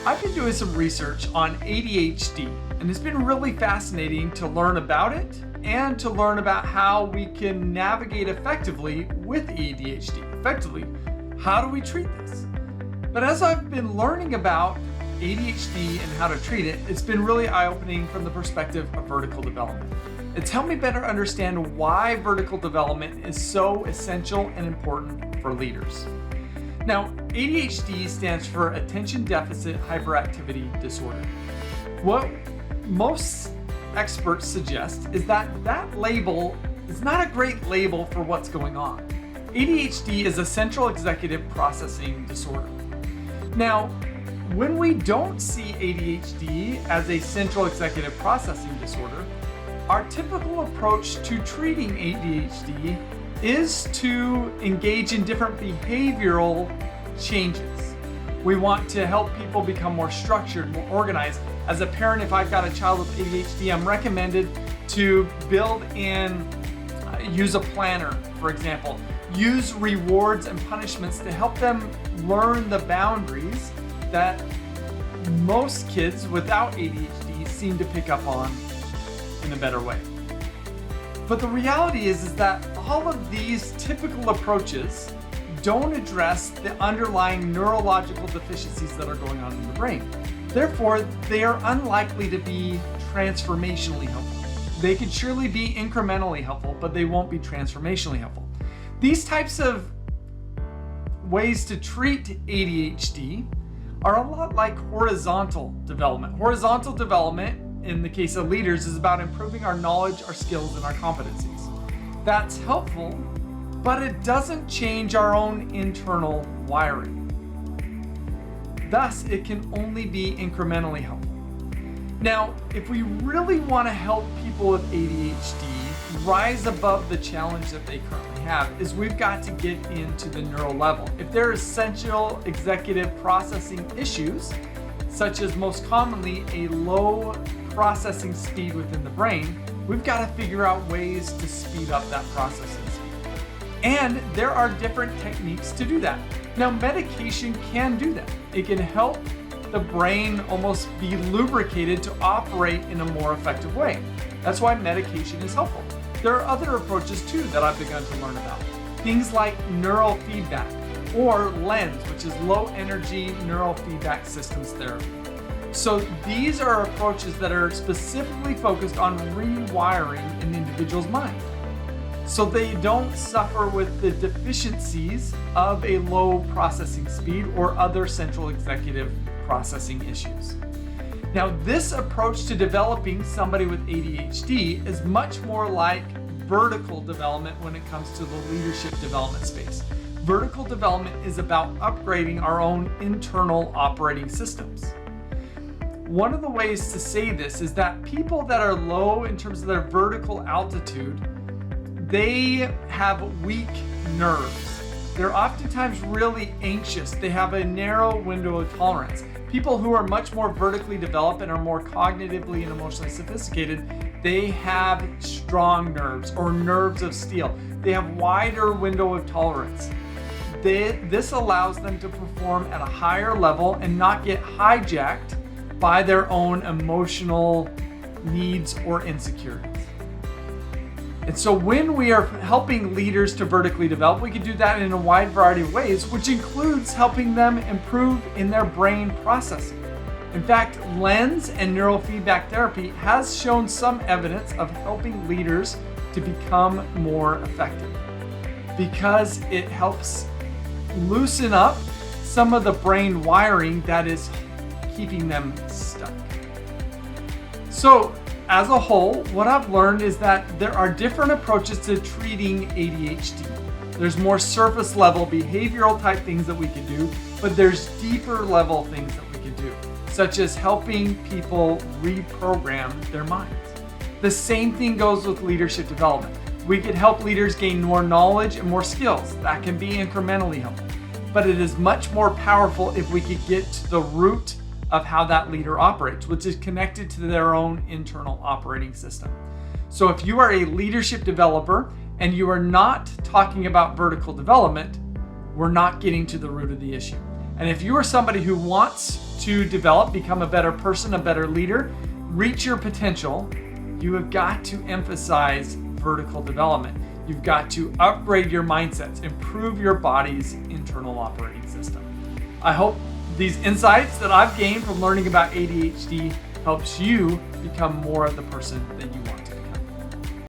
I've been doing some research on ADHD, and it's been really fascinating to learn about it and to learn about how we can navigate effectively with ADHD. Effectively, how do we treat this? But as I've been learning about ADHD and how to treat it, it's been really eye-opening from the perspective of vertical development. It's helped me better understand why vertical development is so essential and important for leaders. Now, ADHD stands for Attention Deficit Hyperactivity Disorder. What most experts suggest is that that label is not a great label for what's going on. ADHD is a central executive processing disorder. Now, when we don't see ADHD as a central executive processing disorder, our typical approach to treating ADHD is to engage in different behavioral changes. We want to help people become more structured, more organized. As a parent, if I've got a child with ADHD, I'm recommended to build in, use a planner, for example, use rewards and punishments to help them learn the boundaries that most kids without ADHD seem to pick up on in a better way. But the reality is that all of these typical approaches don't address the underlying neurological deficiencies that are going on in the brain. Therefore, they are unlikely to be transformationally helpful. They can surely be incrementally helpful, but they won't be transformationally helpful. These types of ways to treat ADHD are a lot like horizontal development. Horizontal development, in the case of leaders, is about improving our knowledge, our skills, and our competencies. That's helpful, but it doesn't change our own internal wiring. Thus, it can only be incrementally helpful. Now, if we really want to help people with ADHD rise above the challenge that they currently have, is we've got to get into the neural level. If there are essential executive processing issues, such as most commonly a low processing speed within the brain, we've got to figure out ways to speed up that processing speed. And there are different techniques to do that. Now, medication can do that. It can help the brain almost be lubricated to operate in a more effective way. That's why medication is helpful. There are other approaches too that I've begun to learn about. Things like neural feedback, or LENS, which is low energy neural feedback systems therapy. So these are approaches that are specifically focused on rewiring an individual's mind, so they don't suffer with the deficiencies of a low processing speed or other central executive processing issues. Now, this approach to developing somebody with ADHD is much more like vertical development when it comes to the leadership development space. Vertical development is about upgrading our own internal operating systems. One of the ways to say this is that people that are low in terms of their vertical altitude, they have weak nerves. They're oftentimes really anxious. They have a narrow window of tolerance. People who are much more vertically developed and are more cognitively and emotionally sophisticated, they have strong nerves or nerves of steel. They have wider window of tolerance. This allows them to perform at a higher level and not get hijacked by their own emotional needs or insecurities. And so when we are helping leaders to vertically develop, we can do that in a wide variety of ways, which includes helping them improve in their brain processing. In fact, LENS and neurofeedback therapy has shown some evidence of helping leaders to become more effective because it helps loosen up some of the brain wiring that is keeping them stuck. So, as a whole, what I've learned is that there are different approaches to treating ADHD. There's more surface level behavioral type things that we can do, but there's deeper level things that we can do, such as helping people reprogram their minds. The same thing goes with leadership development. We could help leaders gain more knowledge and more skills. That can be incrementally helpful, but it is much more powerful if we could get to the root of how that leader operates, which is connected to their own internal operating system. So if you are a leadership developer and you are not talking about vertical development, we're not getting to the root of the issue. And if you are somebody who wants to develop, become a better person, a better leader, reach your potential, you have got to emphasize vertical development. You've got to upgrade your mindsets, improve your body's internal operating system. I hope these insights that I've gained from learning about ADHD helps you become more of the person that you